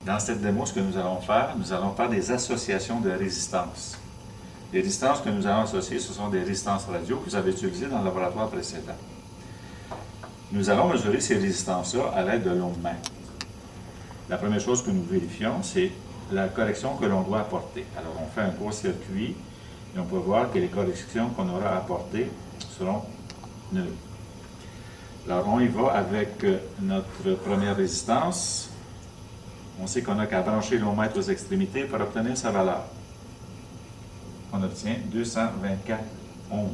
Dans cette démo, ce que nous allons faire des associations de résistances. Les résistances que nous allons associer, ce sont des résistances radio que vous avez utilisées dans le laboratoire précédent. Nous allons mesurer ces résistances-là à l'aide de l'ohmètre. La première chose que nous vérifions, c'est la correction que l'on doit apporter. Alors, on fait un court-circuit et on peut voir que les corrections qu'on aura à apporter seront nulles. Alors, on y va avec notre première résistance. On sait qu'on n'a qu'à brancher l'ohmètre aux extrémités pour obtenir sa valeur. On obtient 224 ohms.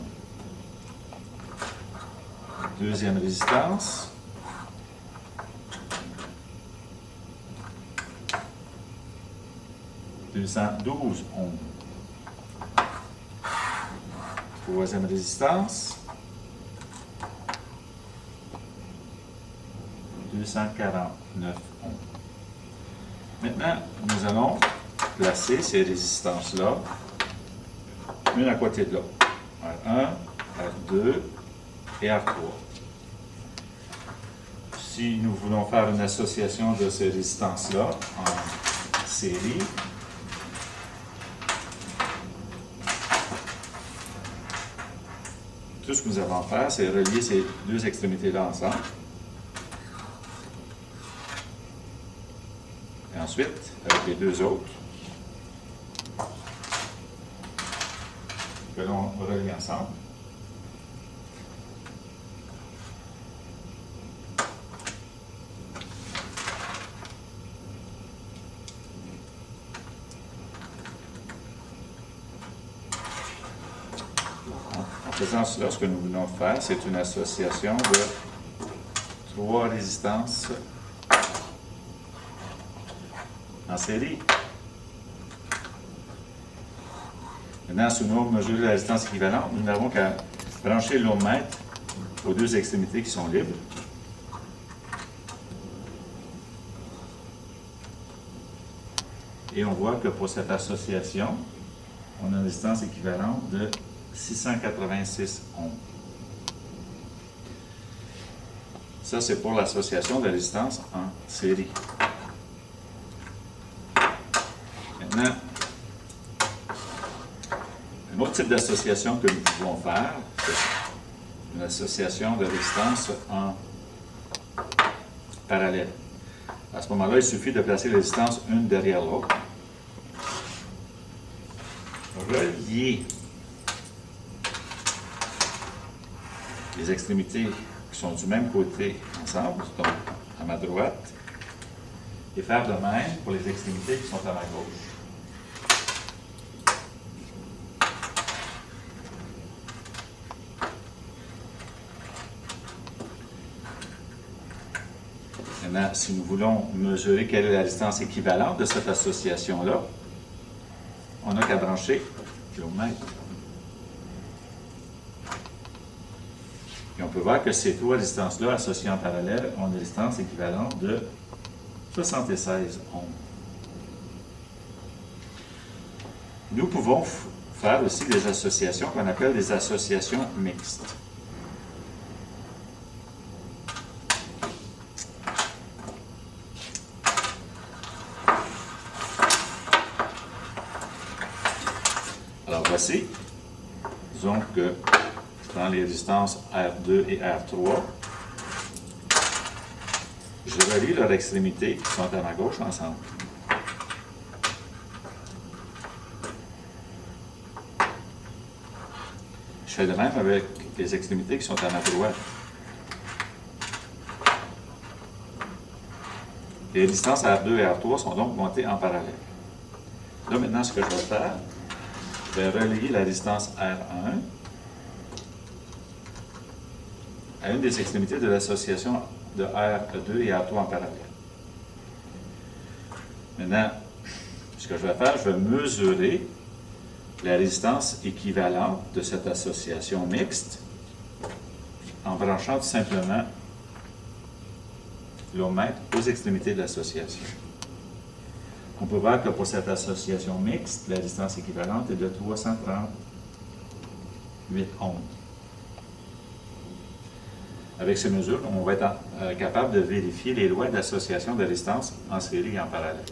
Deuxième résistance. « 212 ohms. Troisième résistance. 249 ohms. Maintenant, nous allons placer ces résistances-là, une à côté de l'autre. R1, R2 et R3. Si nous voulons faire une association de ces résistances-là en série, tout ce que nous avons à faire, c'est relier ces deux extrémités-là ensemble. Et ensuite, avec les deux autres, que l'on relie ensemble. En faisant cela, ce que nous voulons faire, c'est une association de trois résistances en série. Maintenant, si nous mesurons la résistance équivalente, nous n'avons qu'à brancher l'ohmètre aux deux extrémités qui sont libres. Et on voit que pour cette association, on a une résistance équivalente de 686 ohms. Ça, c'est pour l'association de résistance en série. Maintenant, un autre type d'association que nous pouvons faire, c'est une association de résistance en parallèle. À ce moment-là, il suffit de placer les résistances une derrière l'autre. Relier les extrémités qui sont du même côté ensemble, donc à ma droite, et faire de même pour les extrémités qui sont à ma gauche. Maintenant, si nous voulons mesurer quelle est la distance équivalente de cette association-là, on n'a qu'à brancher l'ohmètre. Et on peut voir que ces trois résistances-là, associées en parallèle, ont une résistance équivalente de 76 ohms. Nous pouvons faire aussi des associations qu'on appelle des associations mixtes. Alors voici, disons que je prends les résistances R2 et R3, je relie leurs extrémités qui sont à ma gauche ensemble. Je fais de même avec les extrémités qui sont à ma droite. Les résistances R2 et R3 sont donc montées en parallèle. Là maintenant, ce que je vais faire, je vais relier la résistance R1 à une des extrémités de l'association de R2 et R3 en parallèle. Maintenant, ce que je vais faire, je vais mesurer la résistance équivalente de cette association mixte en branchant tout simplement l'ohmètre aux extrémités de l'association. On peut voir que pour cette association mixte, la distance équivalente est de 338 ohms. Avec ces mesures, on va être capable de vérifier les lois d'association de résistance en série et en parallèle.